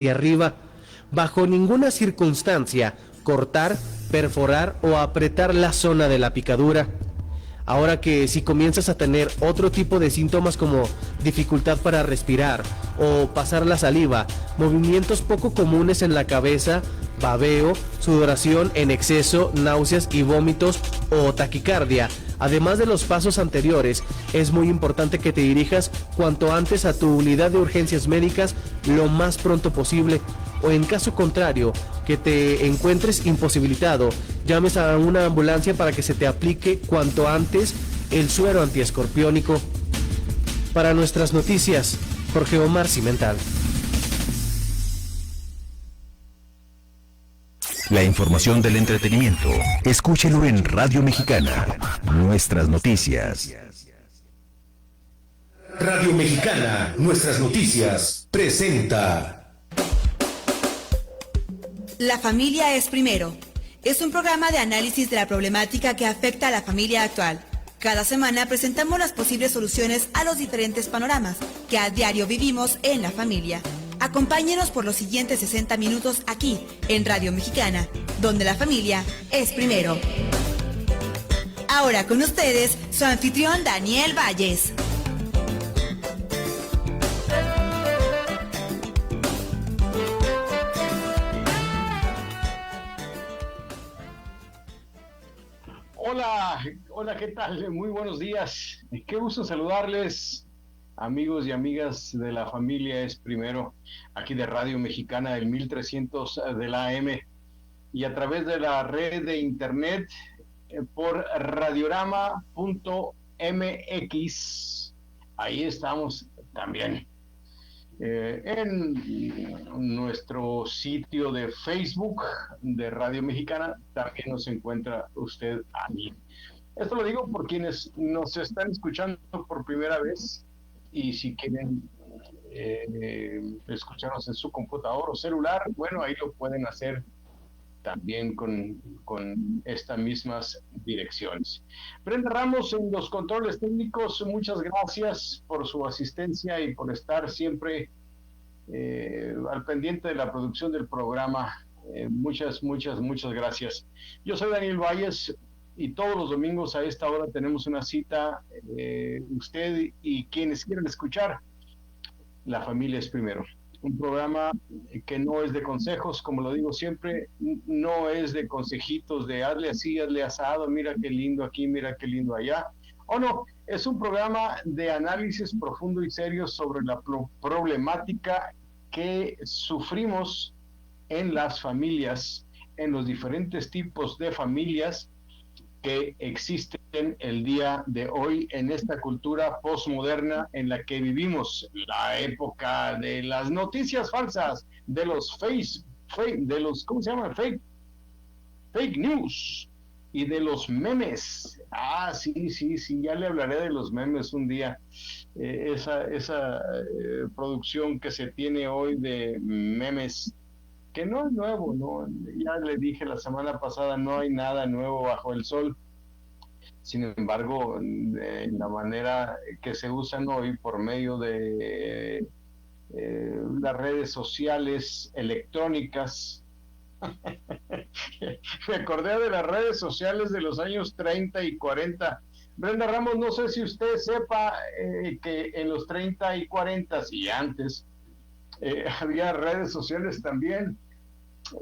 de arriba. Bajo ninguna circunstancia cortar, perforar o apretar la zona de la picadura. Ahora que si comienzas a tener otro tipo de síntomas como dificultad para respirar o pasar la saliva, movimientos poco comunes en la cabeza, babeo, sudoración en exceso, náuseas y vómitos o taquicardia, además de los pasos anteriores, es muy importante que te dirijas cuanto antes a tu unidad de urgencias médicas lo más pronto posible, o en caso contrario, que te encuentres imposibilitado, llames a una ambulancia para que se te aplique cuanto antes el suero antiescorpiónico. Para nuestras noticias, Jorge Omar Cimental. La información del entretenimiento, escúchelo en Radio Mexicana, Nuestras Noticias. Radio Mexicana, Nuestras Noticias, presenta La familia es primero. Es un programa de análisis de la problemática que afecta a la familia actual. Cada semana presentamos las posibles soluciones a los diferentes panoramas que a diario vivimos en la familia. Acompáñenos por los siguientes 60 minutos aquí, en Radio Mexicana, donde la familia es primero. Ahora con ustedes, su anfitrión Daniel Valles. Hola, ¿qué tal? Muy buenos días. Qué gusto saludarles, amigos y amigas de la familia es primero, aquí de Radio Mexicana del 1300 de la AM y a través de la red de internet por radiorama.mx. Ahí estamos también. En nuestro sitio de Facebook de Radio Mexicana también nos encuentra usted allí. Esto lo digo por quienes nos están escuchando por primera vez y si quieren escucharnos en su computador o celular, bueno, ahí lo pueden hacer también con estas mismas direcciones. Brenda Ramos en los controles técnicos, muchas gracias por su asistencia y por estar siempre al pendiente de la producción del programa. Muchas gracias. Yo soy Daniel Valles y todos los domingos a esta hora tenemos una cita, usted y quienes quieran escuchar. La familia es primero. Un programa que no es de consejos, como lo digo siempre, no es de consejitos de hazle así, hazle asado, mira qué lindo aquí, mira qué lindo allá. O no, es un programa de análisis profundo y serio sobre la problemática que sufrimos en las familias, en los diferentes tipos de familias que existen el día de hoy en esta cultura postmoderna en la que vivimos, la época de las noticias falsas, de los ¿cómo se llama? Fake news y de los memes. Sí, ya le hablaré de los memes un día. Esa producción que se tiene hoy de memes, que no es nuevo, ¿no? Ya le dije la semana pasada, no hay nada nuevo bajo el sol. Sin embargo, la manera que se usan hoy por medio de las redes sociales electrónicas, me acordé de las redes sociales de los años 30 y 40. Brenda Ramos, no sé si usted sepa que en los 30 y 40 y antes había redes sociales también.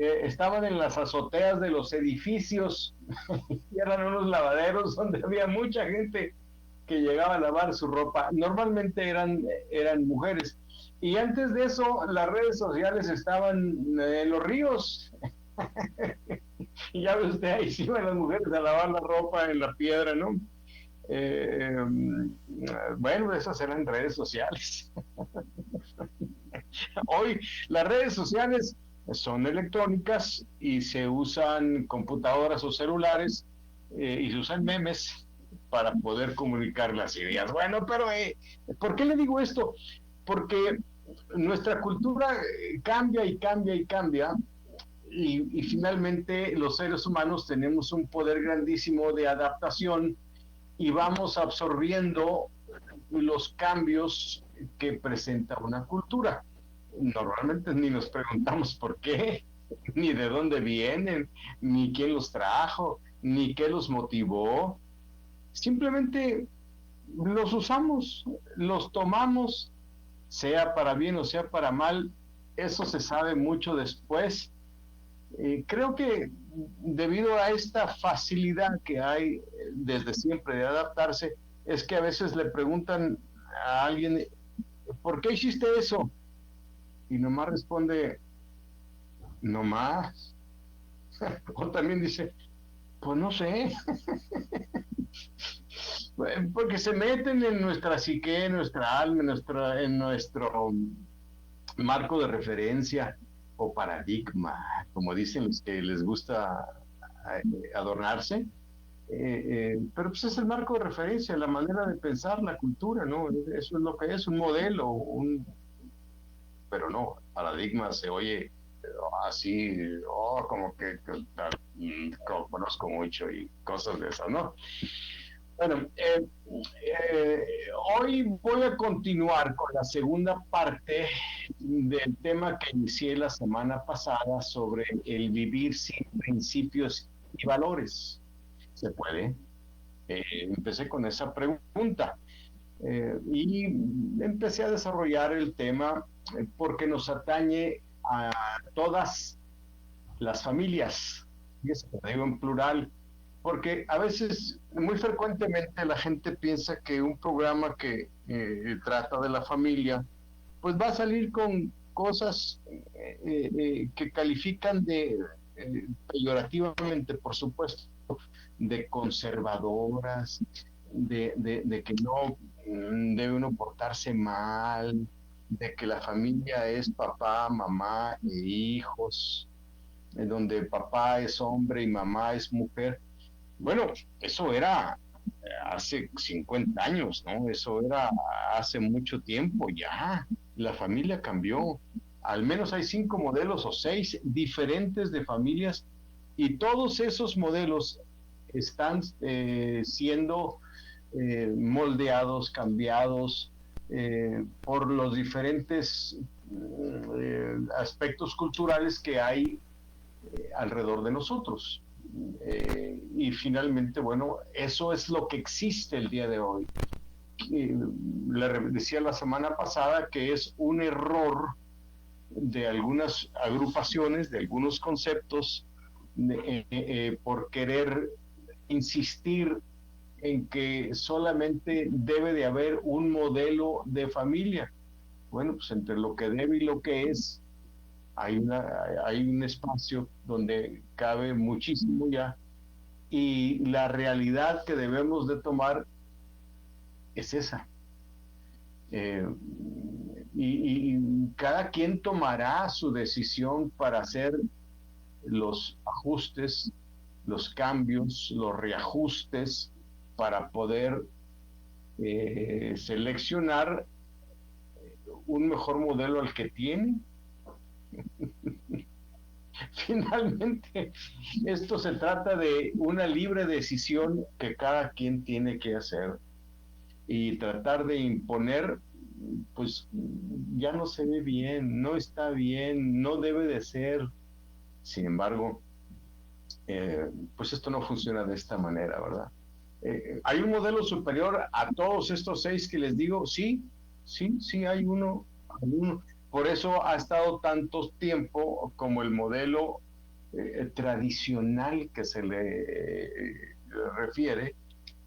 Estaban en las azoteas de los edificios y eran unos lavaderos donde había mucha gente que llegaba a lavar su ropa. Normalmente eran mujeres. Y antes de eso, las redes sociales estaban en los ríos. Y ya ve usted, ahí sí iban las mujeres a lavar la ropa en la piedra, ¿no? Bueno, esas eran redes sociales. Hoy las redes sociales son electrónicas y se usan computadoras o celulares y se usan memes para poder comunicar las ideas. Bueno, pero ¿por qué le digo esto? Porque nuestra cultura cambia y finalmente los seres humanos tenemos un poder grandísimo de adaptación y vamos absorbiendo los cambios que presenta una cultura. normalmente ni nos preguntamos por qué, ni de dónde vienen, ni quién los trajo, ni qué los motivó. Simplemente los usamos, los tomamos, sea para bien o sea para mal. Eso se sabe mucho después. Creo que debido a esta facilidad que hay desde siempre de adaptarse, es que a veces le preguntan a alguien, ¿por qué hiciste eso? Y nomás responde, no más. O también dice, pues no sé. Porque se meten en nuestra psique, en nuestra alma, en nuestro marco de referencia o paradigma, como dicen los que les gusta adornarse. Pero pues es el marco de referencia, la manera de pensar, la cultura, ¿no? Eso es lo que es, un modelo, pero no, paradigma se oye así, como que conozco mucho y cosas de esas, ¿no? Bueno, hoy voy a continuar con la segunda parte del tema que inicié la semana pasada sobre el vivir sin principios y valores. ¿Se puede? Empecé con esa pregunta y empecé a desarrollar el tema porque nos atañe a todas las familias, y eso lo digo en plural, porque a veces, muy frecuentemente, la gente piensa que un programa que trata de la familia, pues va a salir con cosas que califican de, peyorativamente, por supuesto, de conservadoras, de que no debe uno portarse mal, de que la familia es papá, mamá e hijos, en donde papá es hombre y mamá es mujer. Bueno, eso era hace 50 años, ¿no? Eso era hace mucho tiempo ya. La familia cambió. Al menos hay 5 modelos o 6 diferentes de familias y todos esos modelos están siendo moldeados, cambiados por los diferentes aspectos culturales que hay alrededor de nosotros. Y finalmente, bueno, eso es lo que existe el día de hoy. Le decía la semana pasada que es un error de algunas agrupaciones, de algunos conceptos, por querer insistir en que solamente debe de haber un modelo de familia. Bueno, pues entre lo que debe y lo que es, hay un espacio donde cabe muchísimo ya, y la realidad que debemos de tomar es esa. Y cada quien tomará su decisión para hacer los ajustes, los cambios, los reajustes para poder seleccionar un mejor modelo al que tiene. Finalmente, esto se trata de una libre decisión que cada quien tiene que hacer, y tratar de imponer, pues ya no se ve bien, no está bien, no debe de ser. Sin embargo, pues esto no funciona de esta manera, ¿verdad? ¿Hay un modelo superior a todos estos 6 que les digo? Sí, hay uno. Por eso ha estado tanto tiempo como el modelo tradicional que se le refiere,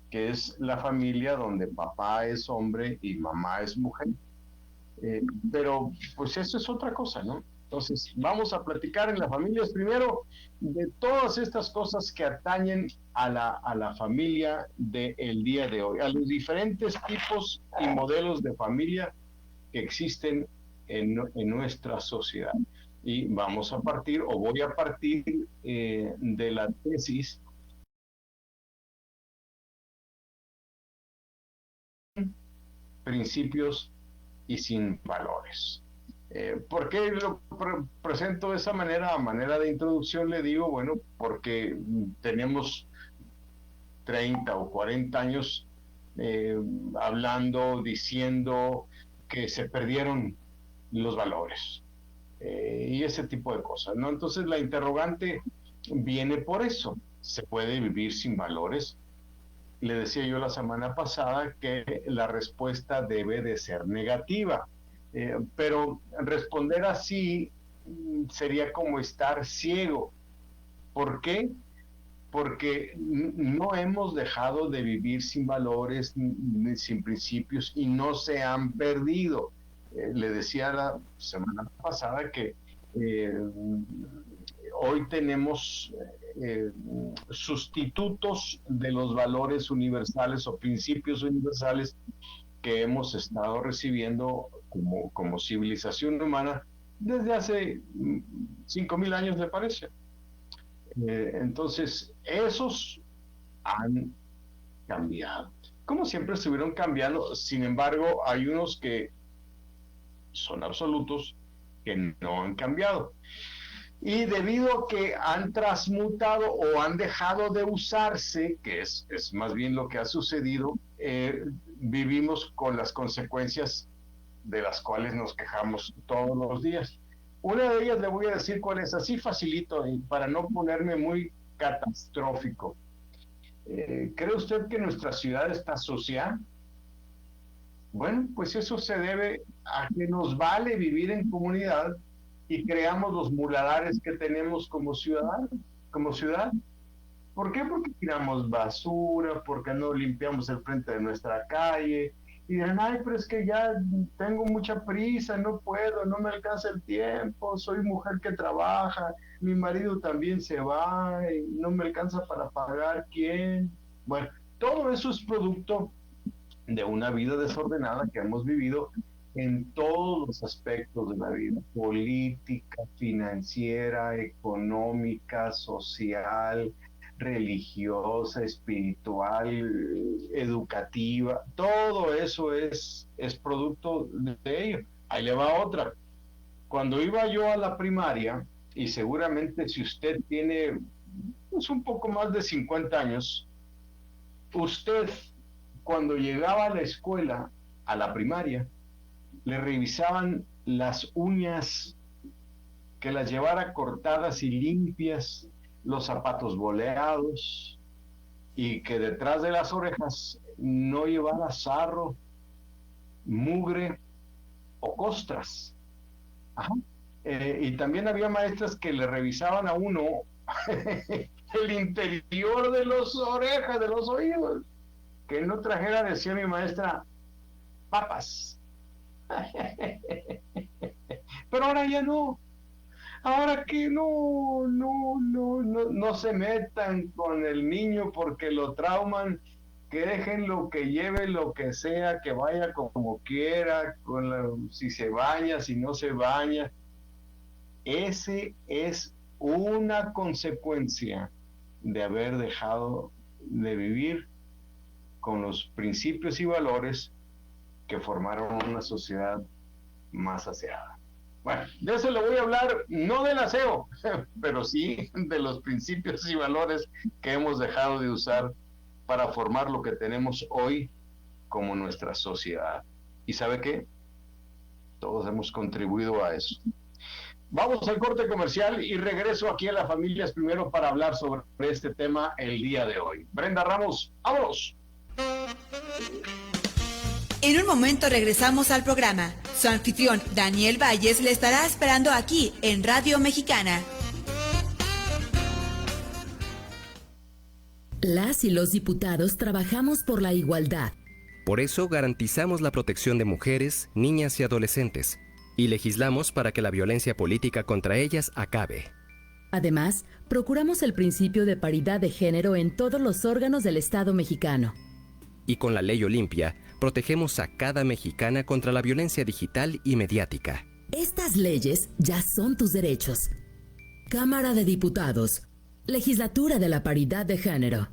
que es la familia donde papá es hombre y mamá es mujer. Pero pues eso es otra cosa, ¿no? Entonces vamos a platicar en las familias primero de todas estas cosas que atañen a la familia del día de hoy, a los diferentes tipos y modelos de familia que existen en nuestra sociedad. Y vamos a partir, o voy a partir de la tesis principios y sin valores. ¿Por qué lo presento de esa manera? A manera de introducción le digo, bueno, porque tenemos 30 o 40 años hablando, diciendo que se perdieron los valores y ese tipo de cosas, ¿no? Entonces la interrogante viene por eso. ¿Se puede vivir sin valores? Le decía yo la semana pasada que la respuesta debe de ser negativa, pero responder así sería como estar ciego. ¿Por qué? Porque no hemos dejado de vivir sin valores, sin principios, y no se han perdido. Le decía la semana pasada que hoy tenemos sustitutos de los valores universales o principios universales que hemos estado recibiendo como civilización humana desde hace 5,000 años, me parece. Entonces, esos han cambiado. Como siempre estuvieron cambiando, sin embargo, hay unos que son absolutos que no han cambiado. Y debido a que han transmutado o han dejado de usarse, que es más bien lo que ha sucedido, vivimos con las consecuencias de las cuales nos quejamos todos los días. Una de ellas le voy a decir cuál es, así facilito, y para no ponerme muy catastrófico. ¿Cree usted que nuestra ciudad está sucia? Bueno, pues eso se debe a que nos vale vivir en comunidad y creamos los muladares que tenemos como ciudad. ¿Por qué? Porque tiramos basura, porque no limpiamos el frente de nuestra calle. Y dirán, ay, pero es que ya tengo mucha prisa, no puedo, no me alcanza el tiempo, soy mujer que trabaja, mi marido también se va, y no me alcanza para pagar, ¿quién? Bueno, todo eso es producto de una vida desordenada que hemos vivido en todos los aspectos de la vida, política, financiera, económica, social, religiosa, espiritual, educativa. Todo eso es producto de ello. Ahí le va otra. Cuando iba yo a la primaria, y seguramente si usted tiene pues, un poco más de 50 años, usted cuando llegaba a la escuela, a la primaria, le revisaban las uñas, que las llevara cortadas y limpias, los zapatos boleados, y que detrás de las orejas no llevara sarro, mugre o costras. Ajá. Y también había maestras que le revisaban a uno el interior de las orejas, de los oídos, que no trajera, decía mi maestra, papas. Pero ahora ya no. Ahora que no se metan con el niño porque lo trauman, que déjenlo, que lleve lo que sea, que vaya como quiera, si se baña, si no se baña. Ese es una consecuencia de haber dejado de vivir con los principios y valores que formaron una sociedad más aseada. Bueno, de eso le voy a hablar, no del aseo, pero sí de los principios y valores que hemos dejado de usar para formar lo que tenemos hoy como nuestra sociedad. ¿Y sabe qué? Todos hemos contribuido a eso. Vamos al corte comercial y regreso aquí a La Familia es Primero para hablar sobre este tema el día de hoy. Brenda Ramos, ¡vámonos! En un momento regresamos al programa. Su anfitrión, Daniel Valles, le estará esperando aquí en Radio Mexicana. Las y los diputados trabajamos por la igualdad. Por eso garantizamos la protección de mujeres, niñas y adolescentes, y legislamos para que la violencia política contra ellas acabe. Además, procuramos el principio de paridad de género en todos los órganos del Estado mexicano. Y con la Ley Olimpia, protegemos a cada mexicana contra la violencia digital y mediática. Estas leyes ya son tus derechos. Cámara de Diputados, Legislatura de la Paridad de Género.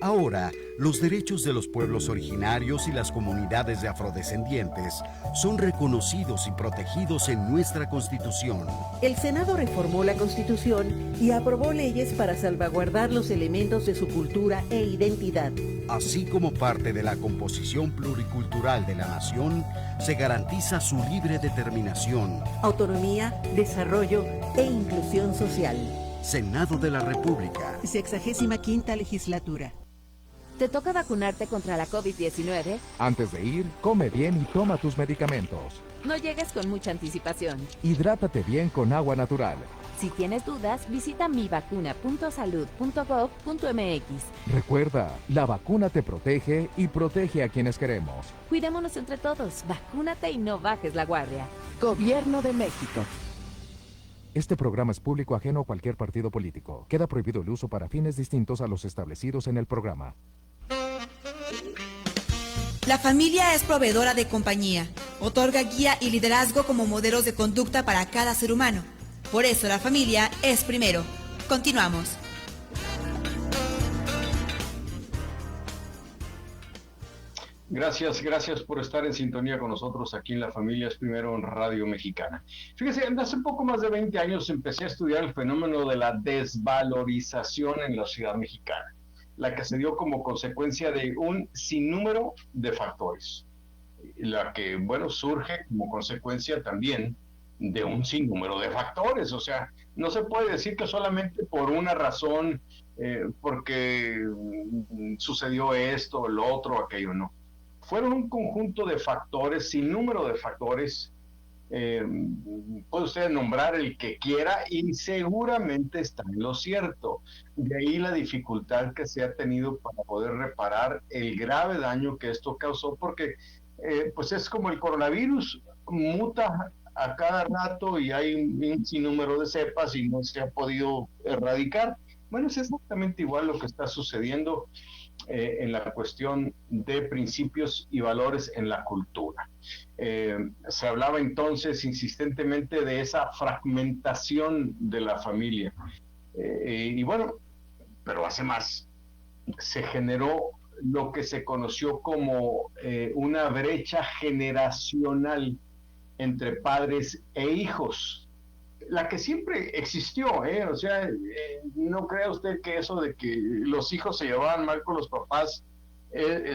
Ahora, los derechos de los pueblos originarios y las comunidades de afrodescendientes son reconocidos y protegidos en nuestra Constitución. El Senado reformó la Constitución y aprobó leyes para salvaguardar los elementos de su cultura e identidad. Así como parte de la composición pluricultural de la nación, se garantiza su libre determinación, autonomía, desarrollo e inclusión social. Senado de la República. 65ª legislatura. ¿Te toca vacunarte contra la COVID-19? Antes de ir, come bien y toma tus medicamentos. No llegues con mucha anticipación. Hidrátate bien con agua natural. Si tienes dudas, visita mivacuna.salud.gov.mx. Recuerda, la vacuna te protege y protege a quienes queremos. Cuidémonos entre todos, vacúnate y no bajes la guardia. Gobierno de México. Este programa es público ajeno a cualquier partido político. Queda prohibido el uso para fines distintos a los establecidos en el programa. La familia es proveedora de compañía, otorga guía y liderazgo como modelos de conducta para cada ser humano. Por eso la familia es primero. Continuamos. Gracias por estar en sintonía con nosotros aquí en La Familia es Primero en Radio Mexicana. Fíjese, hace poco más de 20 años empecé a estudiar el fenómeno de la desvalorización en la ciudad mexicana, la que se dio como consecuencia de un sinnúmero de factores, la que, bueno, surge como consecuencia también de un sinnúmero de factores. O sea, no se puede decir que solamente por una razón, porque sucedió esto, lo otro, aquello, no. Fueron un conjunto de factores, sinnúmero de factores. Puede usted nombrar el que quiera y seguramente está en lo cierto. De ahí la dificultad que se ha tenido para poder reparar el grave daño que esto causó, porque pues es como el coronavirus, muta a cada rato y hay un sinnúmero de cepas y no se ha podido erradicar. Bueno, es exactamente igual lo que está sucediendo en la cuestión de principios y valores en la cultura. Se hablaba entonces insistentemente de esa fragmentación de la familia. Y bueno, pero hace más, se generó lo que se conoció como una brecha generacional entre padres e hijos, la que siempre existió, o sea, no crea usted que eso de que los hijos se llevaban mal con los papás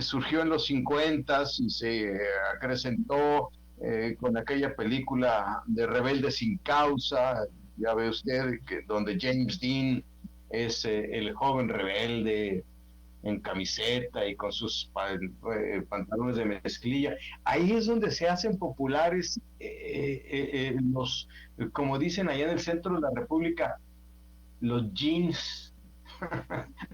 surgió en los 50s y se acrecentó con aquella película de Rebelde sin causa. Ya ve usted que donde James Dean es el joven rebelde en camiseta y con sus pantalones de mezclilla. Ahí es donde se hacen populares los, como dicen allá en el centro de la República, los jeans.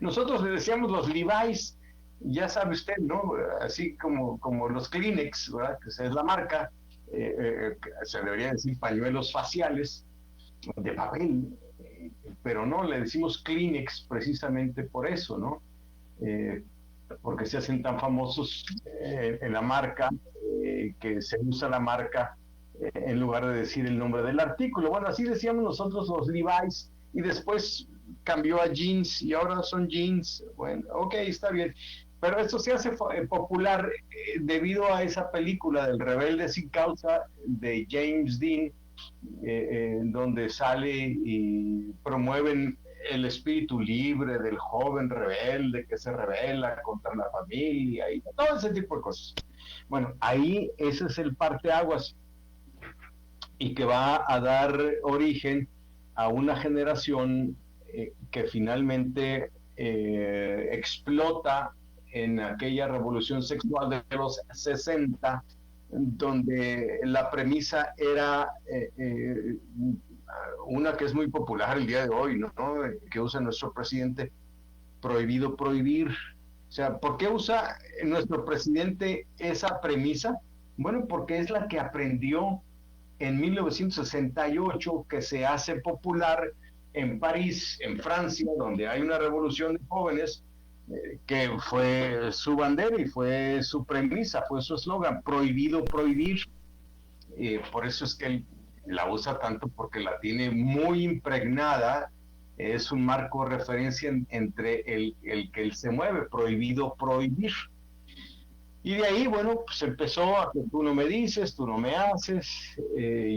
Nosotros le decíamos los Levi's, ya sabe usted, ¿no? Así como los Kleenex, ¿verdad? Que esa es la marca, se debería decir pañuelos faciales de papel, pero no, le decimos Kleenex precisamente por eso, ¿no? Porque se hacen tan famosos en la marca, que se usa la marca en lugar de decir el nombre del artículo. Bueno, así decíamos nosotros los Levi's, y después cambió a jeans y ahora son jeans. Bueno, ok, está bien, pero esto se hace popular debido a esa película del Rebelde sin causa de James Dean, donde sale y promueven el espíritu libre del joven rebelde que se rebela contra la familia y todo ese tipo de cosas. Bueno, ahí ese es el parteaguas y que va a dar origen a una generación que finalmente explota en aquella revolución sexual de los 60, donde la premisa era una que es muy popular el día de hoy, ¿no? Que usa nuestro presidente: prohibido prohibir. O sea, ¿por qué usa nuestro presidente esa premisa? Bueno, porque es la que aprendió en 1968, que se hace popular en París, en Francia, donde hay una revolución de jóvenes, que fue su bandera y fue su premisa, fue su eslogan: prohibido prohibir. Por eso es que él la usa tanto, porque la tiene muy impregnada es un marco de referencia entre el que él se mueve, prohibido prohibir. Y de ahí, bueno, pues empezó a que tú no me dices, tú no me haces,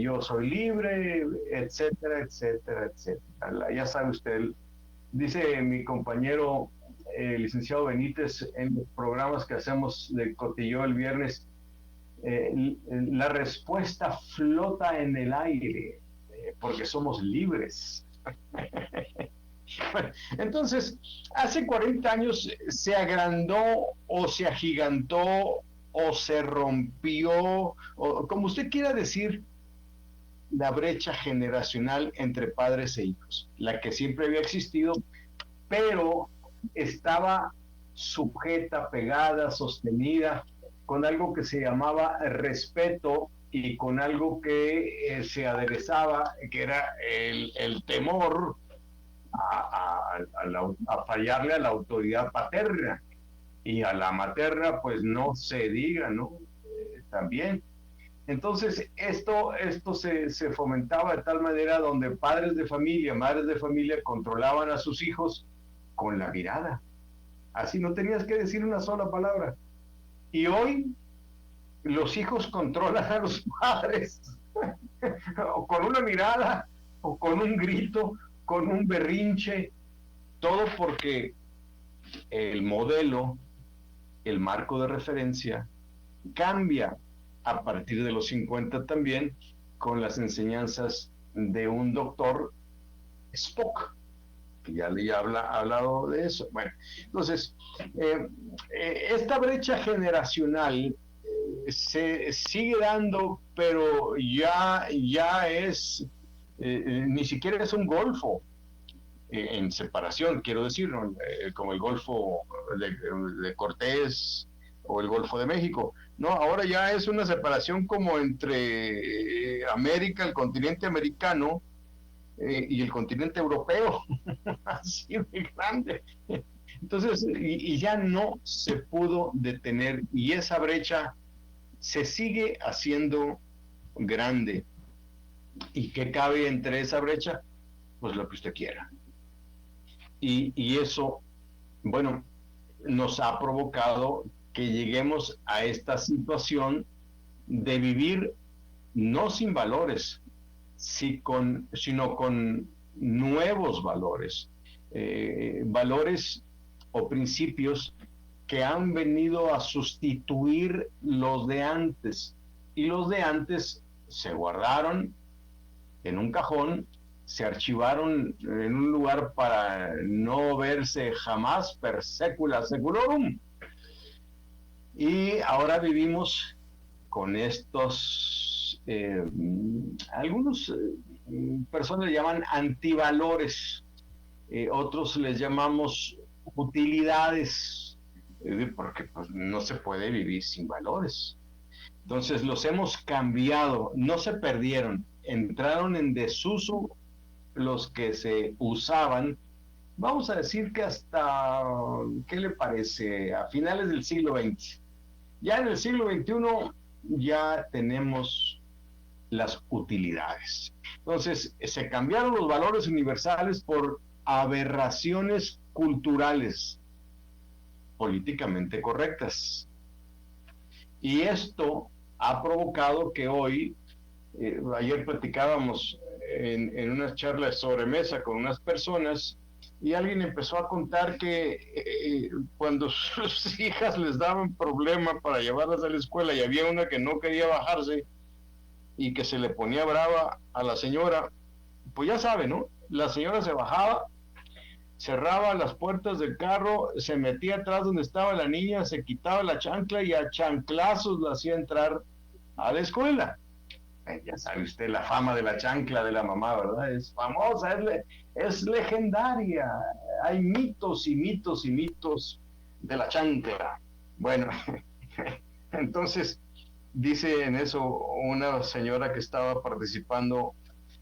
yo soy libre, etcétera, etcétera, etcétera. Ya sabe usted, dice mi compañero licenciado Benítez en los programas que hacemos de Cotilló el viernes, la respuesta flota en el aire, porque somos libres. Bueno, entonces, hace 40 años se agrandó o se agigantó o se rompió, o como usted quiera decir, la brecha generacional entre padres e hijos, la que siempre había existido, pero estaba sujeta, pegada, sostenida con algo que se llamaba respeto y con algo que se aderezaba, que era el temor a fallarle a la autoridad paterna, y a la materna pues no se diga, ¿no? También. Entonces esto se fomentaba de tal manera donde padres de familia, madres de familia controlaban a sus hijos con la mirada. Así no tenías que decir una sola palabra. Y hoy los hijos controlan a los padres o con una mirada, o con un grito, con un berrinche, todo porque el modelo, el marco de referencia, cambia a partir de los 50 también, con las enseñanzas de un doctor Spock, que ya le ha hablado de eso. Bueno, entonces, esta brecha generacional se sigue dando, pero ya es, ni siquiera es un golfo en separación, quiero decir, ¿no? Como el Golfo de Cortés o el Golfo de México. No, ahora ya es una separación como entre América, el continente americano, y el continente europeo, así de grande. Entonces, y ya no se pudo detener, y esa brecha se sigue haciendo grande. ¿Y qué cabe entre esa brecha? Pues lo que usted quiera. Y eso, bueno, nos ha provocado que lleguemos a esta situación de vivir no sin valores, sino con nuevos valores, valores o principios que han venido a sustituir los de antes, y los de antes se guardaron en un cajón, se archivaron en un lugar para no verse jamás per secula seculorum. Y ahora vivimos con estos, algunos personas le llaman antivalores, otros les llamamos utilidades, porque pues, no se puede vivir sin valores. Entonces los hemos cambiado, no se perdieron, entraron en desuso los que se usaban, vamos a decir que hasta, ¿qué le parece?, a finales del siglo XX. Ya en el siglo XXI ya tenemos las utilidades. Entonces se cambiaron los valores universales por aberraciones culturales políticamente correctas. Y esto ha provocado que hoy, ayer platicábamos en una charla de sobremesa con unas personas, y alguien empezó a contar que cuando sus hijas les daban problema para llevarlas a la escuela y había una que no quería bajarse y que se le ponía brava a la señora, pues ya sabe, ¿no? La señora se bajaba, cerraba las puertas del carro, se metía atrás donde estaba la niña, se quitaba la chancla y a chanclazos la hacía entrar a la escuela. Ya sabe usted la fama de la chancla de la mamá, ¿verdad? Es famosa, es legendaria. Hay mitos y mitos y mitos de la chancla. Bueno, entonces dice en eso una señora que estaba participando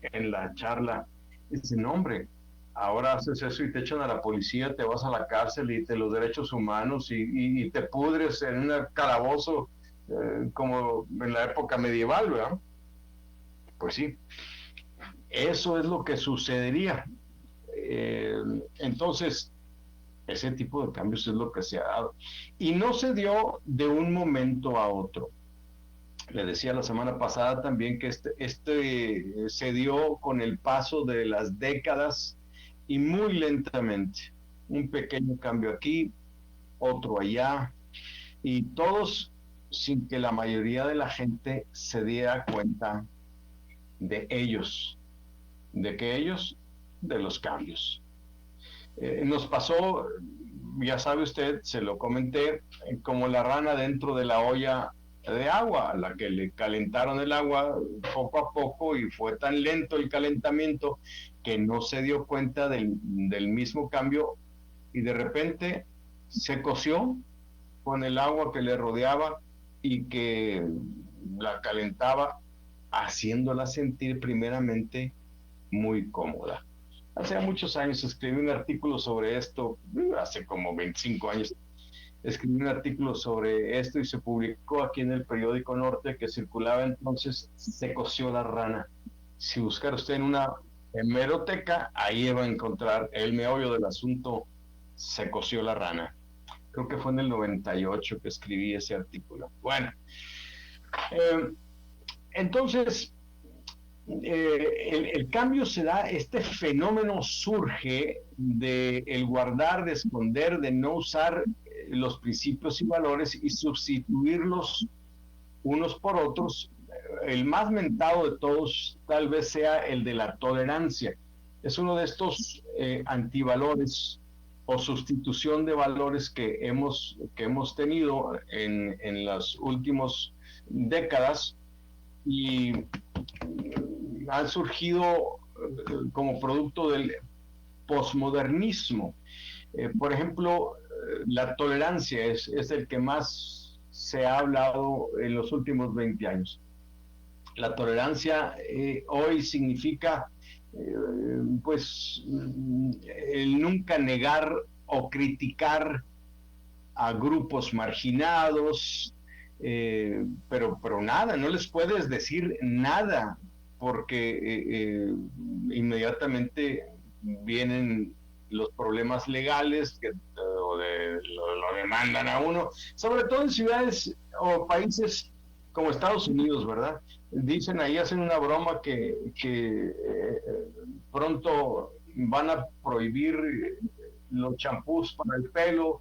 en la charla, dice, no hombre, ahora haces eso y te echan a la policía, te vas a la cárcel y te los derechos humanos y te pudres en un calabozo como en la época medieval, ¿verdad? Pues sí, eso es lo que sucedería. Entonces, ese tipo de cambios es lo que se ha dado. Y no se dio de un momento a otro. Le decía la semana pasada también que este se dio con el paso de las décadas y muy lentamente. Un pequeño cambio aquí, otro allá, y todos sin que la mayoría de la gente se diera cuenta de ellos. ¿De qué ellos? De los cambios. Nos pasó, ya sabe usted, se lo comenté, como la rana dentro de la olla de agua, a la que le calentaron el agua poco a poco y fue tan lento el calentamiento que no se dio cuenta del mismo cambio y de repente se coció con el agua que le rodeaba y que la calentaba, haciéndola sentir primeramente muy cómoda. Hace muchos años escribí un artículo sobre esto, hace como 25 años, escribí un artículo sobre esto y se publicó aquí en el periódico Norte, que circulaba entonces, Se coció la rana. Si buscar usted en una hemeroteca, ahí va a encontrar el meollo del asunto, Se coció la rana. Creo que fue en el 98 que escribí ese artículo. Bueno, entonces, el cambio se da, este fenómeno surge de el guardar, de esconder, de no usar los principios y valores y sustituirlos unos por otros. El más mentado de todos tal vez sea el de la tolerancia. Es uno de estos antivalores o sustitución de valores que hemos tenido en las últimas décadas y han surgido como producto del posmodernismo. Por ejemplo, la tolerancia es el que más se ha hablado en los últimos 20 años. La tolerancia hoy significa pues el nunca negar o criticar a grupos marginados, pero nada, no les puedes decir nada porque inmediatamente vienen los problemas legales que lo demandan a uno, sobre todo en ciudades o países como Estados Unidos, ¿verdad? Dicen ahí, hacen una broma que pronto van a prohibir los champús para el pelo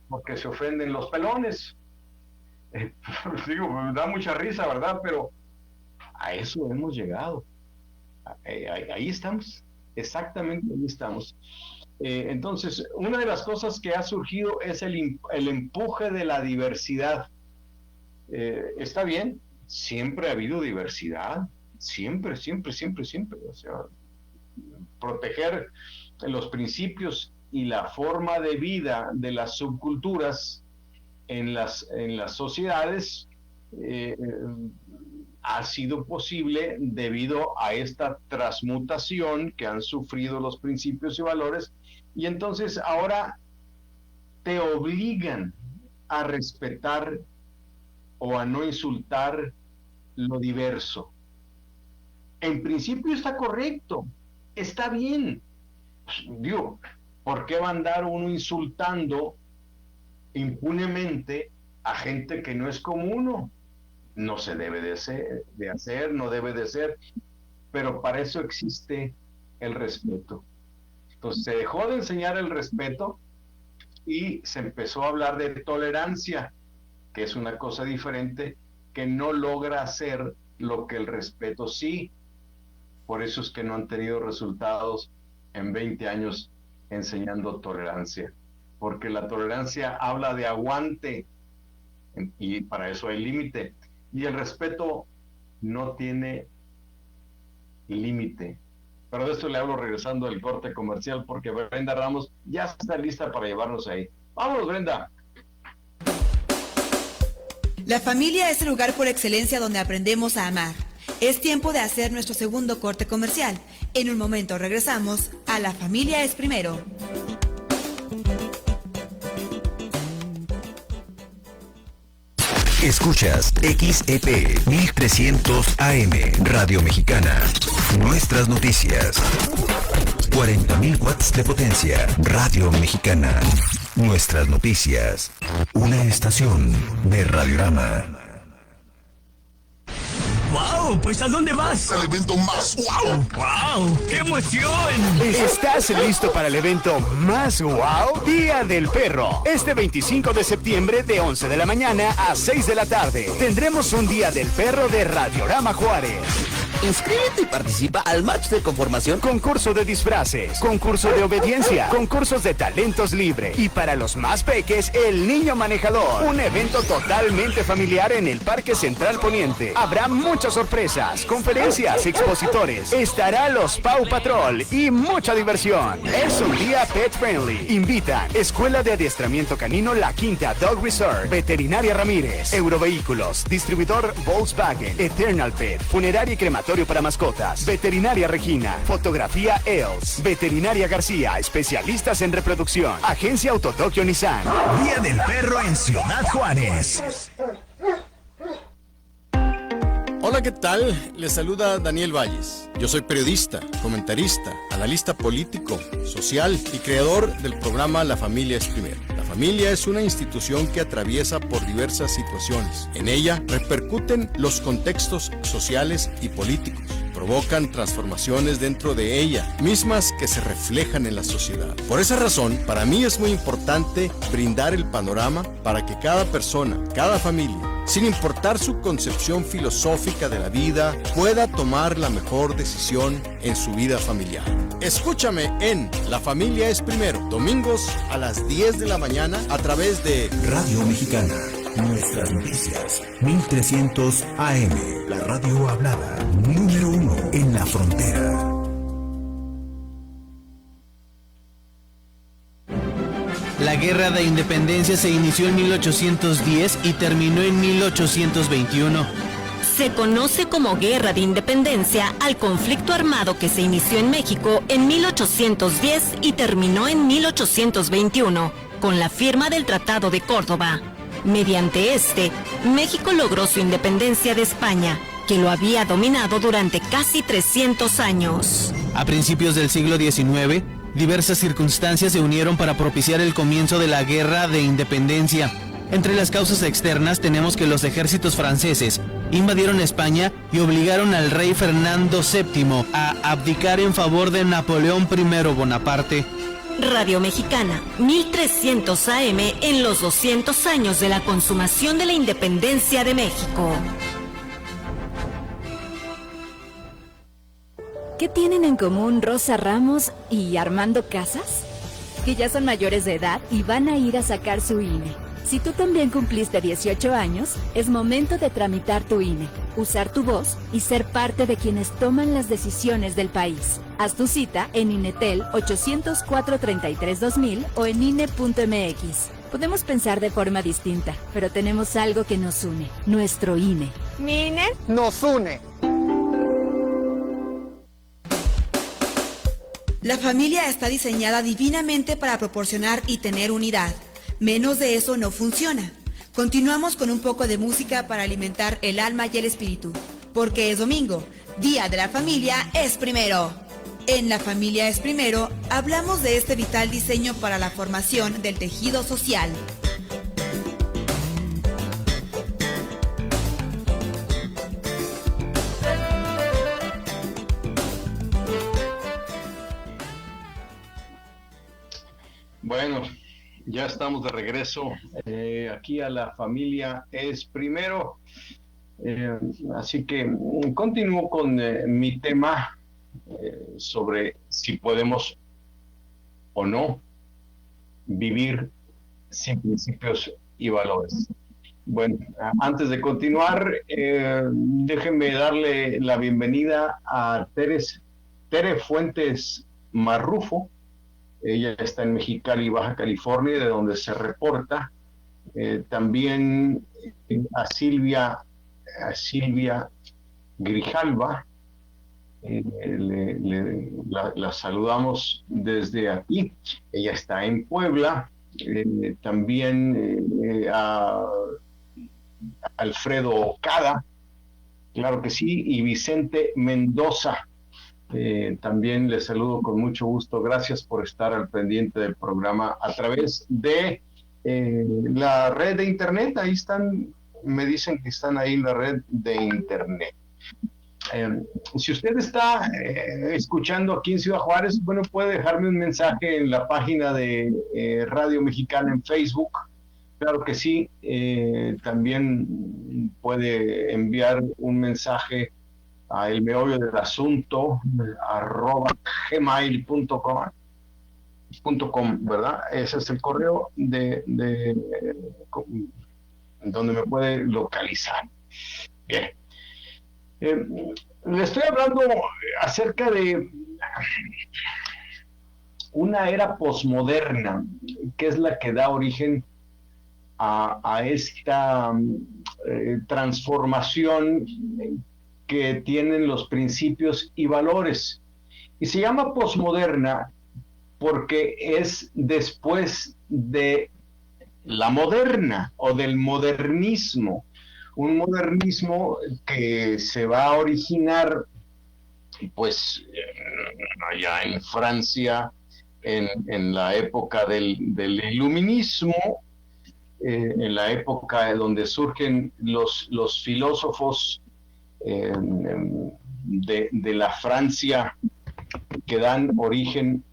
porque se ofenden los pelones. Digo, me da mucha risa, ¿verdad? Pero a eso hemos llegado. Ahí estamos, exactamente ahí estamos. Entonces, una de las cosas que ha surgido es el empuje de la diversidad. Está bien, siempre ha habido diversidad, siempre. O sea, proteger los principios y la forma de vida de las subculturas en las sociedades ha sido posible debido a esta transmutación que han sufrido los principios y valores, y entonces ahora te obligan a respetar o a no insultar lo diverso. En principio está correcto, está bien. Digo, ¿por qué va a andar uno insultando impunemente a gente que no es como uno? No se debe de hacer, no debe de ser, pero para eso existe el respeto. Entonces se dejó de enseñar el respeto y se empezó a hablar de tolerancia, que es una cosa diferente, que no logra hacer lo que el respeto sí. Por eso es que no han tenido resultados en 20 años enseñando tolerancia, porque la tolerancia habla de aguante y para eso hay límite, y el respeto no tiene límite. Pero de esto le hablo regresando del corte comercial, porque Brenda Ramos ya está lista para llevarnos ahí. ¡Vámonos, Brenda! La familia es el lugar por excelencia donde aprendemos a amar. Es tiempo de hacer nuestro segundo corte comercial. En un momento regresamos a La Familia es Primero. Escuchas XEP 1300 AM, Radio Mexicana. Nuestras noticias. 40.000 watts de potencia. Radio Mexicana. Nuestras noticias. Una estación de Radiorama. ¡Wow! ¿Pues a dónde vas? Al evento más wow. ¡Wow! ¡Qué emoción! ¿Estás listo para el evento más wow? Día del Perro. Este 25 de septiembre de 11 de la mañana a 6 de la tarde. Tendremos un Día del Perro de Radiorama Juárez. Inscríbete y participa al match de conformación. Concurso de disfraces, concurso de obediencia, concursos de talentos libre. Y para los más peques, el niño manejador. Un evento totalmente familiar en el Parque Central Poniente. Habrá muchas sorpresas, conferencias, expositores. Estará los Paw Patrol y mucha diversión. Es un día pet friendly. Invitan Escuela de Adiestramiento Canino La Quinta Dog Resort, Veterinaria Ramírez, Eurovehículos, Distribuidor Volkswagen, Eternal Pet, Funeraria y Crematorio para mascotas, Veterinaria Regina, Fotografía EOS, Veterinaria García, especialistas en reproducción, Agencia Autotokio Nissan. Día del Perro en Ciudad Juárez. Hola, ¿qué tal? Les saluda Daniel Valles. Yo soy periodista, comentarista, analista político, social y creador del programa La Familia es Primero. La familia es una institución que atraviesa por diversas situaciones. En ella repercuten los contextos sociales y políticos. Provocan transformaciones dentro de ella, mismas que se reflejan en la sociedad. Por esa razón, para mí es muy importante brindar el panorama para que cada persona, cada familia, sin importar su concepción filosófica de la vida, pueda tomar la mejor decisión en su vida familiar. Escúchame en La Familia es Primero, domingos a las 10 de la mañana a través de Radio Mexicana. Nuestras noticias. 1300 AM. La radio hablada. Número 1 en la frontera. La Guerra de Independencia se inició en 1810 y terminó en 1821. Se conoce como Guerra de Independencia al conflicto armado que se inició en México en 1810 y terminó en 1821, con la firma del Tratado de Córdoba. Mediante este, México logró su independencia de España, que lo había dominado durante casi 300 años. A principios del siglo XIX, diversas circunstancias se unieron para propiciar el comienzo de la Guerra de Independencia. Entre las causas externas tenemos que los ejércitos franceses invadieron España y obligaron al rey Fernando VII a abdicar en favor de Napoleón I Bonaparte. Radio Mexicana, 1300 AM en los 200 años de la consumación de la independencia de México. ¿Qué tienen en común Rosa Ramos y Armando Casas? Que ya son mayores de edad y van a ir a sacar su INE. Si tú también cumpliste 18 años, es momento de tramitar tu INE, usar tu voz y ser parte de quienes toman las decisiones del país. Haz tu cita en INETEL 800-433-2000 o en INE.mx. Podemos pensar de forma distinta, pero tenemos algo que nos une, nuestro INE. Mi INE nos une. La familia está diseñada divinamente para proporcionar y tener unidad. Menos de eso no funciona. Continuamos con un poco de música para alimentar el alma y el espíritu. Porque es domingo, Día de la Familia es Primero. En La Familia es Primero, hablamos de este vital diseño para la formación del tejido social. Bueno, ya estamos de regreso aquí a La Familia es Primero. Así que continúo con mi tema sobre si podemos o no vivir sin principios y valores. Bueno, antes de continuar, déjenme darle la bienvenida a Tere Fuentes Marrufo. Ella está en Mexicali, Baja California, de donde se reporta. También a Silvia Grijalva. La saludamos desde aquí. Ella está en Puebla. También a Alfredo Ocada, claro que sí, y Vicente Mendoza. También les saludo con mucho gusto. Gracias por estar al pendiente del programa a través de la red de internet. Ahí están, me dicen que están ahí en la red de internet. Si usted está escuchando aquí en Ciudad Juárez, bueno, puede dejarme un mensaje en la página de Radio Mexicana en Facebook. Claro que sí. También puede enviar un mensaje a el meollo del asunto @gmail.com, ¿verdad? Ese es el correo de donde me puede localizar. Bien. Le estoy hablando acerca de una era posmoderna, que es la que da origen a esta transformación que tienen los principios y valores. Y se llama posmoderna porque es después de la moderna o del modernismo. Un modernismo que se va a originar pues allá en Francia en la época del iluminismo, en la época donde surgen los filósofos de la Francia que dan origen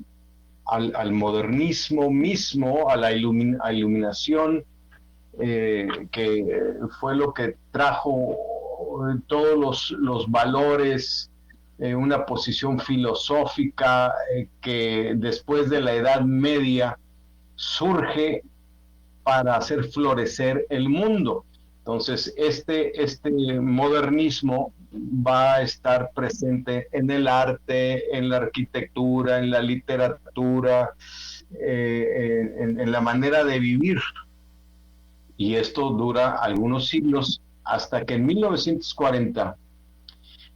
al modernismo mismo, a la iluminación, que fue lo que trajo todos los valores, una posición filosófica que después de la Edad Media surge para hacer florecer el mundo. Entonces, este modernismo va a estar presente en el arte, en la arquitectura, en la literatura, en la manera de vivir. Y esto dura algunos siglos, hasta que en 1940,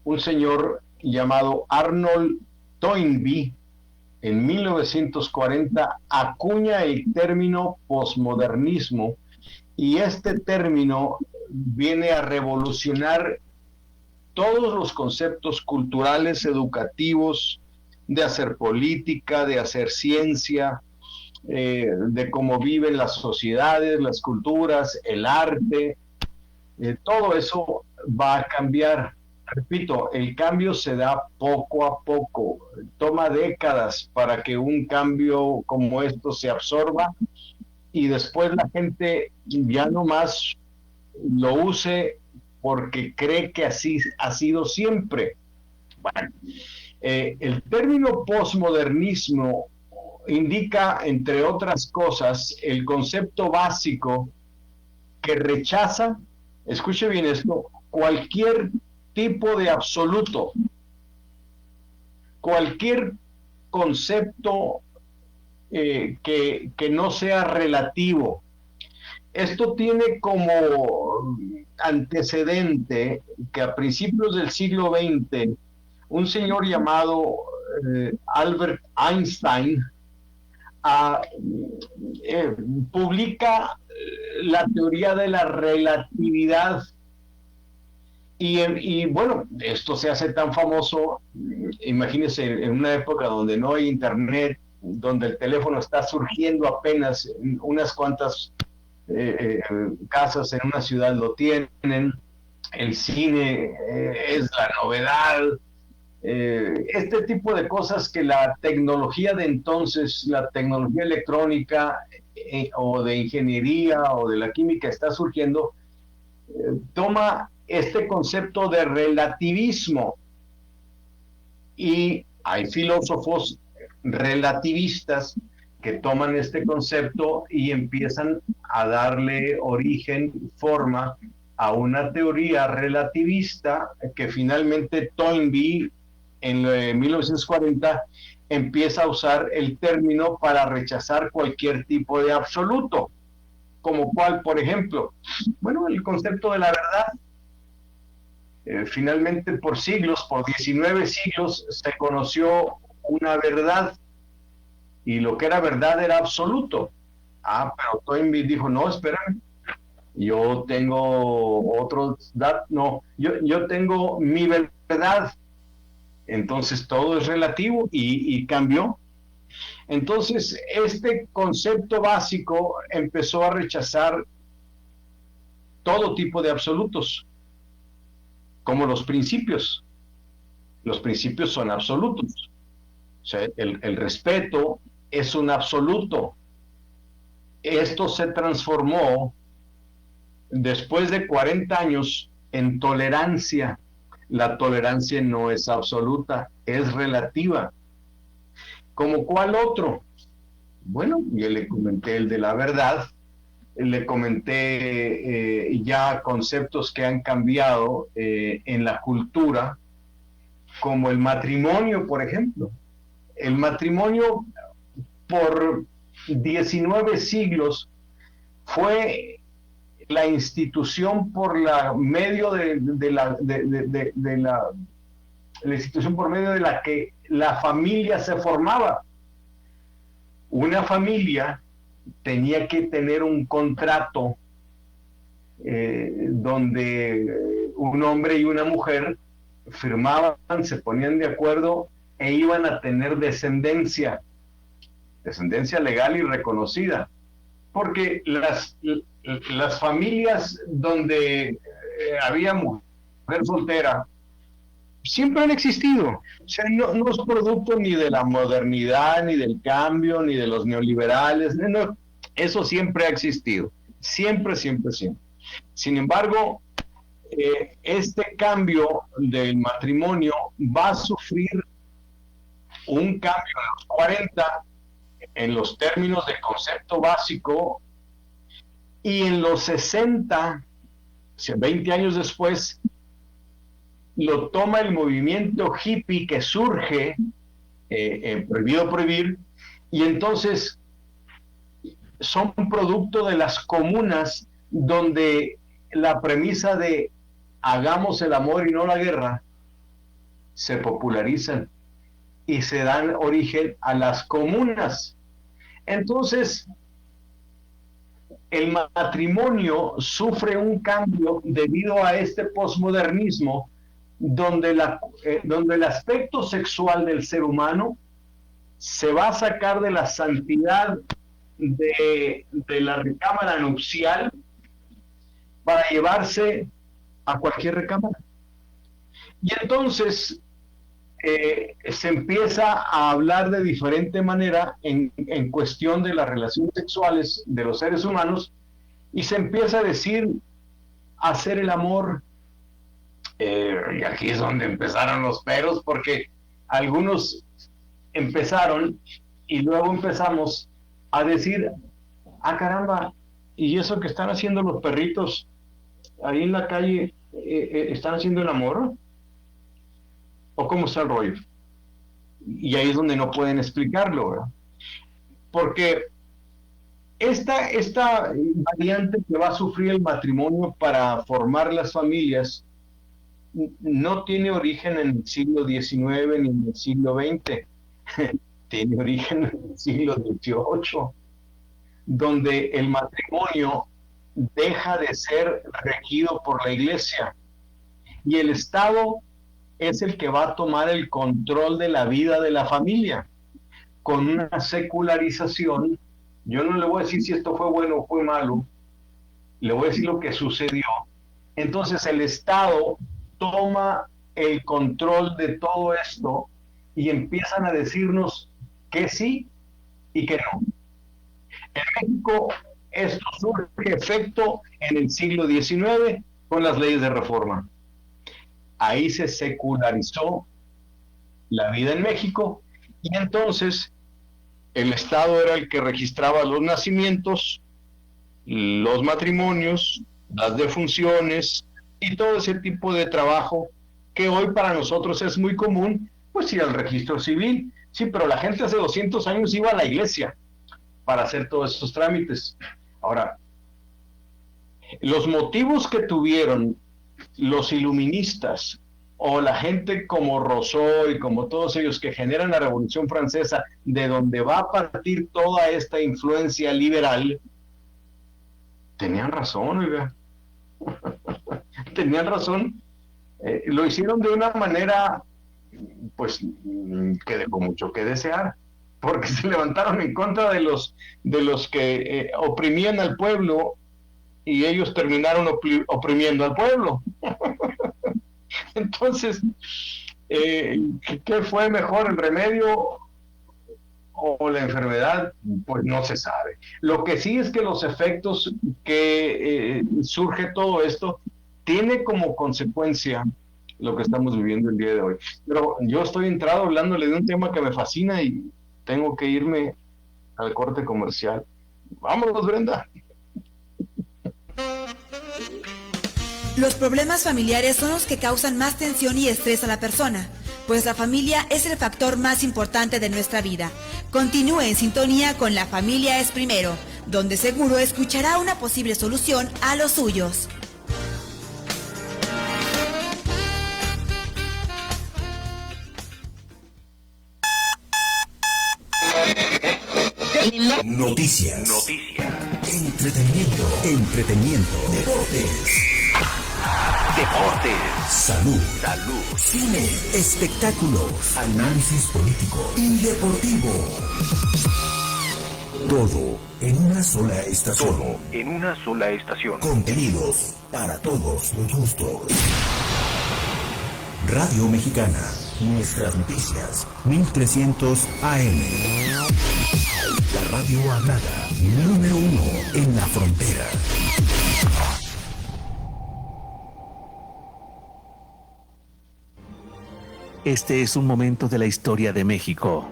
un señor llamado Arnold Toynbee, en 1940, acuña el término posmodernismo, y este término viene a revolucionar todos los conceptos culturales, educativos, de hacer política, de hacer ciencia, de cómo viven las sociedades, las culturas, el arte. Todo eso va a cambiar. Repito, el cambio se da poco a poco, toma décadas para que un cambio como esto se absorba y después la gente ya no más lo use porque cree que así ha sido siempre. Bueno, el término posmodernismo indica, entre otras cosas, el concepto básico que rechaza, escuche bien esto, cualquier tipo de absoluto, cualquier concepto que no sea relativo. Esto tiene como antecedente que a principios del siglo XX, un señor llamado Albert Einstein publica la teoría de la relatividad. Y bueno, esto se hace tan famoso, imagínense, en una época donde no hay internet, donde el teléfono está surgiendo apenas, unas cuantas casas en una ciudad lo tienen, el cine es la novedad, este tipo de cosas que la tecnología de entonces, la tecnología electrónica o de ingeniería o de la química está surgiendo, toma este concepto de relativismo, y hay filósofos relativistas que toman este concepto y empiezan a darle origen, forma a una teoría relativista que finalmente Toynbee en 1940 empieza a usar el término para rechazar cualquier tipo de absoluto, como cual, por ejemplo, bueno, el concepto de la verdad. Finalmente, por siglos, por 19 siglos, se conoció una verdad, y lo que era verdad era absoluto. Pero Toynbee dijo, no, espérame, yo tengo otro, no, yo tengo mi verdad, Entonces todo es relativo y cambió. Entonces este concepto básico empezó a rechazar todo tipo de absolutos, como los principios. Los principios son absolutos. O sea, el respeto es un absoluto. Esto se transformó después de 40 años en tolerancia. La tolerancia no es absoluta, es relativa. ¿Como cuál otro? Bueno, yo le comenté el de la verdad, le comenté ya conceptos que han cambiado en la cultura, como el matrimonio, por ejemplo. El matrimonio por 19 siglos fue la institución por la medio de la institución por medio de la que la familia se formaba. Una familia tenía que tener un contrato donde un hombre y una mujer firmaban, se ponían de acuerdo e iban a tener descendencia legal y reconocida, porque las familias donde había mujer soltera siempre han existido. O sea, no es producto ni de la modernidad, ni del cambio, ni de los neoliberales. No, eso siempre ha existido. Siempre. Sin embargo, este cambio del matrimonio va a sufrir un cambio en los 40 en los términos de concepto básico, y en los 60, o sea, 20 años después, lo toma el movimiento hippie que surge, Prohibido Prohibir, y entonces son un producto de las comunas, donde la premisa de hagamos el amor y no la guerra se popularizan y se dan origen a las comunas. Entonces el matrimonio sufre un cambio debido a este posmodernismo, donde el aspecto sexual del ser humano se va a sacar de la santidad de la recámara nupcial para llevarse a cualquier recámara. Y entonces se empieza a hablar de diferente manera en cuestión de las relaciones sexuales de los seres humanos, y se empieza a decir hacer el amor. Y aquí es donde empezaron los peros, porque algunos empezaron y luego empezamos a decir, ah caramba, y eso que están haciendo los perritos ahí en la calle, ¿están haciendo el amor? ¿O cómo está el rollo? Y ahí es donde no pueden explicarlo, ¿verdad? Porque esta variante que va a sufrir el matrimonio para formar las familias no tiene origen en el siglo XIX ni en el siglo XX, tiene origen en el siglo XVIII, donde el matrimonio deja de ser regido por la Iglesia y el Estado es el que va a tomar el control de la vida de la familia, con una secularización. Yo no le voy a decir si esto fue bueno o fue malo, le voy a decir lo que sucedió. Entonces el Estado toma el control de todo esto y empiezan a decirnos que sí y que no. En México esto surge efecto en el siglo XIX con las leyes de reforma. Ahí se secularizó la vida en México y entonces el Estado era el que registraba los nacimientos, los matrimonios, las defunciones y todo ese tipo de trabajo que hoy para nosotros es muy común, pues ir al registro civil. Sí, pero la gente hace 200 años iba a la iglesia para hacer todos esos trámites. Ahora, los motivos que tuvieron los iluministas o la gente como Rousseau y como todos ellos que generan la Revolución Francesa, de donde va a partir toda esta influencia liberal, tenían razón, oiga. Tenían razón. Lo hicieron de una manera pues que dejó mucho que desear, porque se levantaron en contra de los que oprimían al pueblo, y ellos terminaron oprimiendo al pueblo. Entonces, ¿qué fue mejor, el remedio o la enfermedad? Pues no se sabe. Lo que sí es que los efectos que surge todo esto tiene como consecuencia lo que estamos viviendo el día de hoy. Pero yo estoy entrado hablándole de un tema que me fascina y tengo que irme al corte comercial. Vámonos, Brenda. Los problemas familiares son los que causan más tensión y estrés a la persona, pues la familia es el factor más importante de nuestra vida. Continúe en sintonía con La Familia es Primero, donde seguro escuchará una posible solución a los suyos. Noticias. Entretenimiento. Deportes. Salud. Cine. Espectáculos. Análisis político y deportivo. Todo en una sola estación. Contenidos para todos los gustos. Radio Mexicana. Nuestras noticias. 1300 AM. La radio hablada. Número 1 en la frontera. Este es un momento de la historia de México.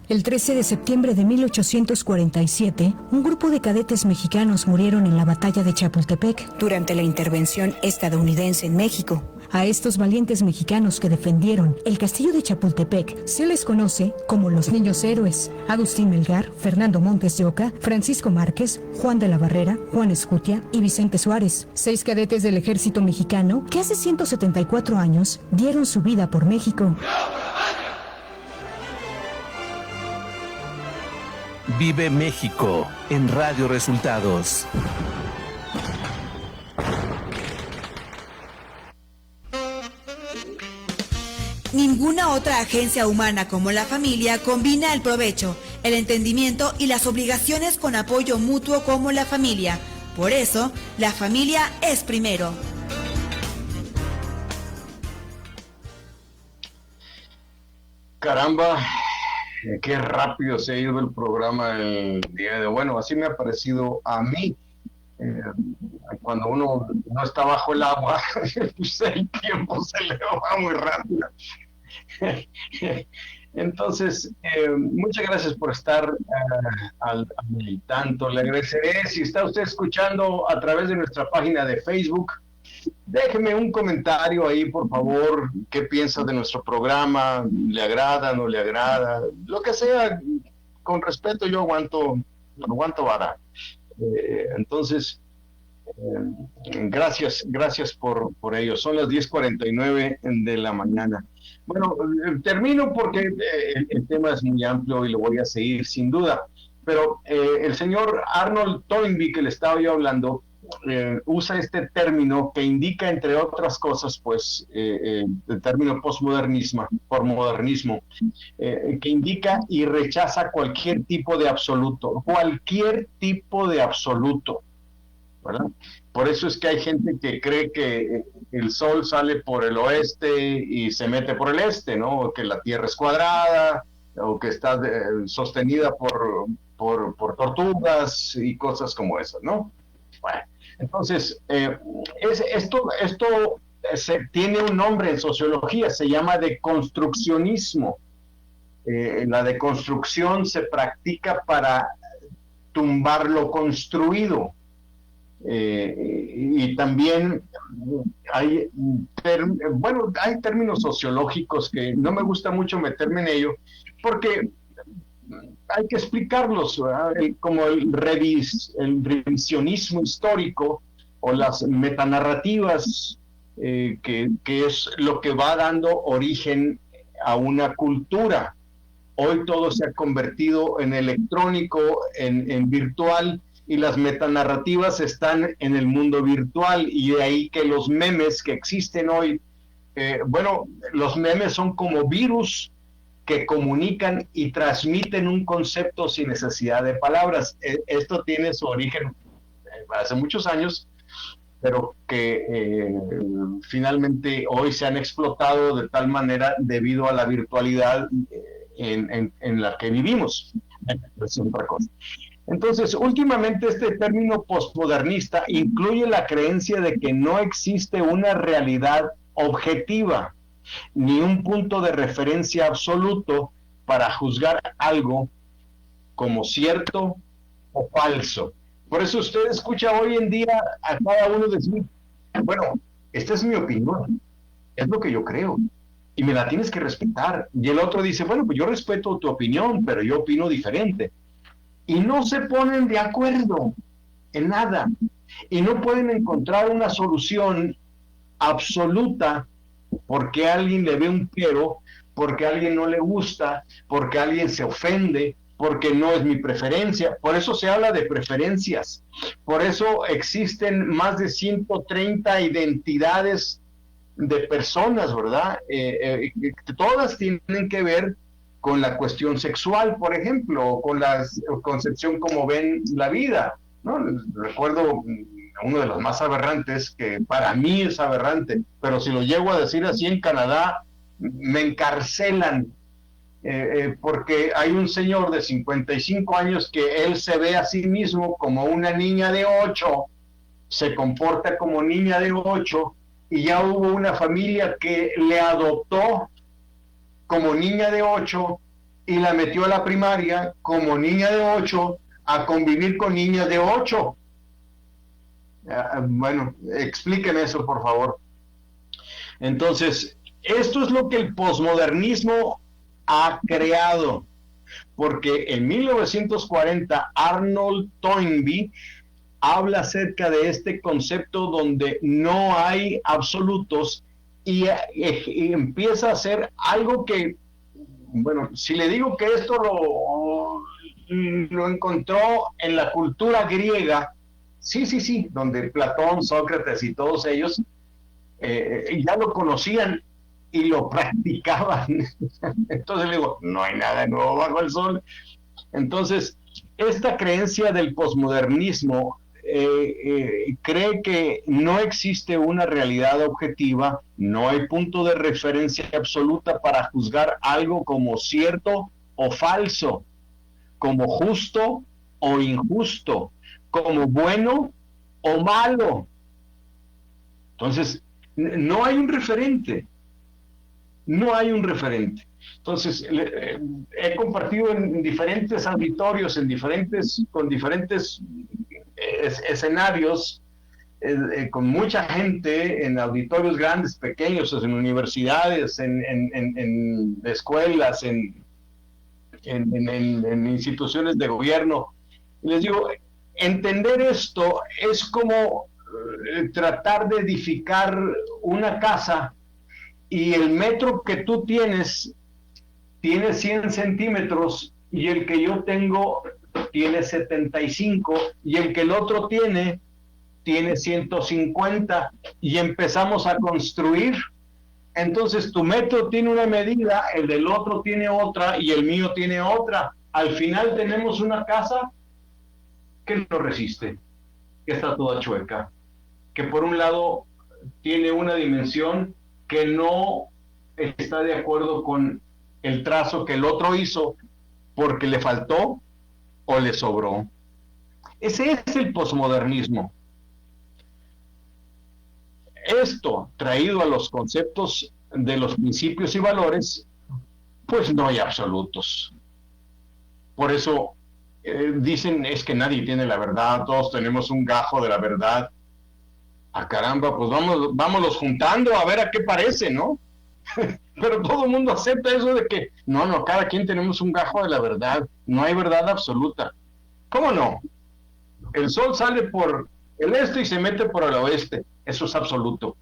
El 13 de septiembre de 1847, un grupo de cadetes mexicanos murieron en la batalla de Chapultepec durante la intervención estadounidense en México. A estos valientes mexicanos que defendieron el castillo de Chapultepec se les conoce como los Niños Héroes. Agustín Melgar, Fernando Montes de Oca, Francisco Márquez, Juan de la Barrera, Juan Escutia y Vicente Suárez, 6 cadetes del ejército mexicano que hace 174 años dieron su vida por México. Vive México en Radio Resultados. Ninguna otra agencia humana como la familia combina el provecho, el entendimiento y las obligaciones con apoyo mutuo como la familia. Por eso, la familia es primero. Caramba, qué rápido se ha ido el programa el día de hoy. Bueno, así me ha parecido a mí. Cuando uno no está bajo el agua, pues el tiempo se le va muy rápido. Entonces, muchas gracias por estar al tanto. Le agradeceré si está usted escuchando a través de nuestra página de Facebook. Déjeme un comentario ahí, por favor. ¿Qué piensa de nuestro programa? ¿Le agrada, no le agrada? Lo que sea, con respeto, yo aguanto vara. Entonces, gracias por ello. Son las 10:49 de la mañana. Bueno, termino porque el tema es muy amplio y lo voy a seguir sin duda. Pero el señor Arnold Toynbee, que le estaba yo hablando, usa este término que indica, entre otras cosas, pues, el término postmodernismo, que indica y rechaza cualquier tipo de absoluto, ¿verdad? Por eso es que hay gente que cree que el sol sale por el oeste y se mete por el este, ¿no? O que la Tierra es cuadrada, o que está sostenida por tortugas y cosas como esas, ¿no? Bueno, entonces, esto tiene un nombre en sociología, se llama deconstruccionismo. La deconstrucción se practica para tumbar lo construido. Y también hay términos sociológicos que no me gusta mucho meterme en ello, porque hay que explicarlos, como el revisionismo histórico o las metanarrativas, que es lo que va dando origen a una cultura. Hoy todo se ha convertido en electrónico, en virtual, y las metanarrativas están en el mundo virtual, y de ahí que los memes que existen hoy bueno, los memes son como virus que comunican y transmiten un concepto sin necesidad de palabras. Esto tiene su origen hace muchos años, pero que finalmente hoy se han explotado de tal manera debido a la virtualidad en la que vivimos. Es otra cosa. Entonces, últimamente este término posmodernista incluye la creencia de que no existe una realidad objetiva ni un punto de referencia absoluto para juzgar algo como cierto o falso. Por eso usted escucha hoy en día a cada uno decir, bueno, esta es mi opinión, es lo que yo creo, y me la tienes que respetar. Y el otro dice, bueno, pues yo respeto tu opinión, pero yo opino diferente. Y no se ponen de acuerdo en nada, y no pueden encontrar una solución absoluta porque a alguien le ve un pero, porque a alguien no le gusta, porque alguien se ofende, porque no es mi preferencia. Por eso se habla de preferencias. Por eso existen más de 130 identidades de personas, ¿verdad? Todas tienen que ver con la cuestión sexual, por ejemplo, o con la concepción como ven la vida, ¿no? Recuerdo uno de los más aberrantes, que para mí es aberrante, pero si lo llego a decir así en Canadá, me encarcelan, porque hay un señor de 55 años que él se ve a sí mismo como una niña de 8, se comporta como niña de 8, y ya hubo una familia que le adoptó como niña de 8 y la metió a la primaria como niña de 8 a convivir con niñas de 8. Bueno, expliquen eso, por favor. Entonces, esto es lo que el posmodernismo ha creado, porque en 1940 Arnold Toynbee habla acerca de este concepto donde no hay absolutos y empieza a hacer algo que, bueno, si le digo que esto lo encontró en la cultura griega, sí, donde Platón, Sócrates y todos ellos ya lo conocían y lo practicaban. Entonces le digo, no hay nada nuevo bajo el sol. Entonces, esta creencia del posmodernismo cree que no existe una realidad objetiva, no hay punto de referencia absoluta para juzgar algo como cierto o falso, como justo o injusto, como bueno o malo. Entonces, no hay un referente. No hay un referente. Entonces, he compartido en diferentes auditorios, con diferentes escenarios, con mucha gente, en auditorios grandes, pequeños, en universidades, en escuelas, en instituciones de gobierno. Y les digo, entender esto es como tratar de edificar una casa y el metro que tú tienes tiene 100 centímetros y el que yo tengo tiene 75 y el que el otro tiene 150 y empezamos a construir. Entonces tu metro tiene una medida, el del otro tiene otra y el mío tiene otra. Al final tenemos una casa que no resiste, que está toda chueca, que por un lado tiene una dimensión que no está de acuerdo con el trazo que el otro hizo porque le faltó o le sobró. Ese es el posmodernismo. Esto, traído a los conceptos de los principios y valores, pues no hay absolutos. Por eso dicen, es que nadie tiene la verdad, todos tenemos un gajo de la verdad. Ah, caramba, pues vámonos juntando a ver a qué parece, ¿no? Pero todo el mundo acepta eso de que, no, cada quien tenemos un gajo de la verdad, no hay verdad absoluta. ¿Cómo no? El sol sale por el este y se mete por el oeste, eso es absoluto.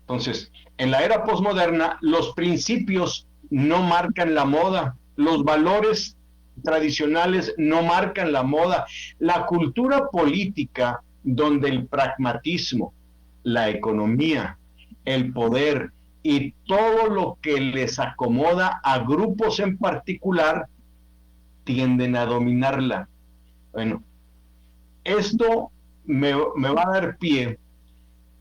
Entonces, en la era posmoderna, los principios no marcan la moda, los valores tradicionales no marcan la moda. La cultura política, donde el pragmatismo, la economía el poder y todo lo que les acomoda a grupos en particular, tienden a dominarla. Bueno, esto me va a dar pie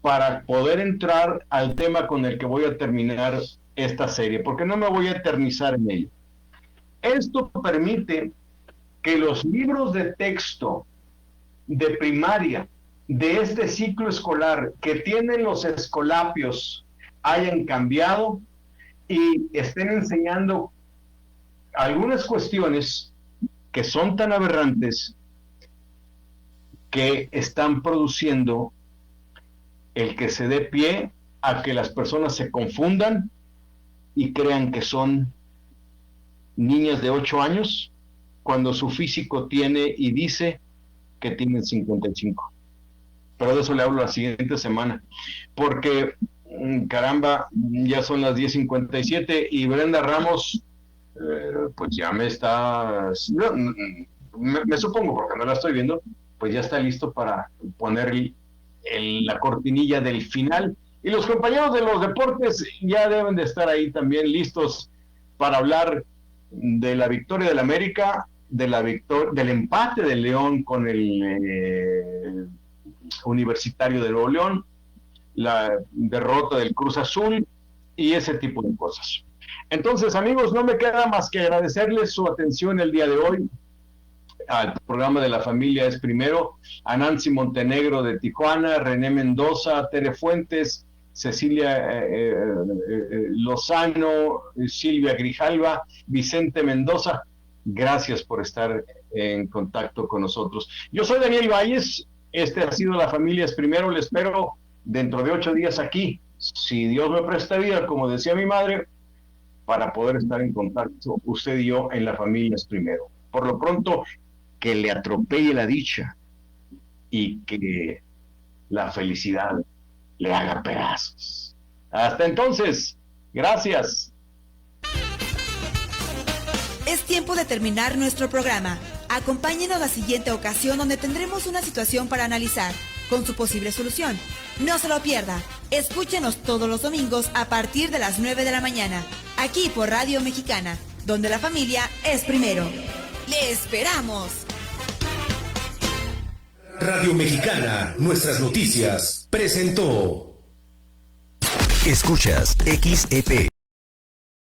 para poder entrar al tema con el que voy a terminar esta serie, porque no me voy a eternizar en ello. Esto permite que los libros de texto de primaria de este ciclo escolar que tienen los escolapios hayan cambiado y estén enseñando algunas cuestiones que son tan aberrantes que están produciendo el que se dé pie a que las personas se confundan y crean que son niñas de 8 años cuando su físico tiene y dice que tienen 55. Pero de eso le hablo la siguiente semana, porque caramba, ya son las 10:57 y Brenda Ramos pues ya me está, me supongo, porque no la estoy viendo, pues ya está listo para poner la cortinilla del final. Y los compañeros de los deportes ya deben de estar ahí también listos para hablar de la victoria del América, del empate del León con el Universitario de Nuevo León, la derrota del Cruz Azul y ese tipo de cosas. Entonces, amigos, no me queda más que agradecerles su atención el día de hoy al programa de La Familia es Primero, a Nancy Montenegro de Tijuana, René Mendoza, Tere Fuentes, Cecilia Lozano, Silvia Grijalva, Vicente Mendoza. Gracias por estar en contacto con nosotros. Yo soy Daniel Valles, este ha sido La Familia es Primero, le espero dentro de 8 días aquí, si Dios me presta vida, como decía mi madre, para poder estar en contacto usted y yo en La Familia es Primero. Por lo pronto, que le atropelle la dicha y que la felicidad le haga pedazos. Hasta entonces, gracias. Es tiempo de terminar nuestro programa. Acompáñenos la siguiente ocasión donde tendremos una situación para analizar, con su posible solución. No se lo pierda. Escúchenos todos los domingos a partir de las 9 de la mañana, aquí por Radio Mexicana, donde la familia es primero. ¡Le esperamos! Radio Mexicana, nuestras noticias, presentó. Escuchas XEP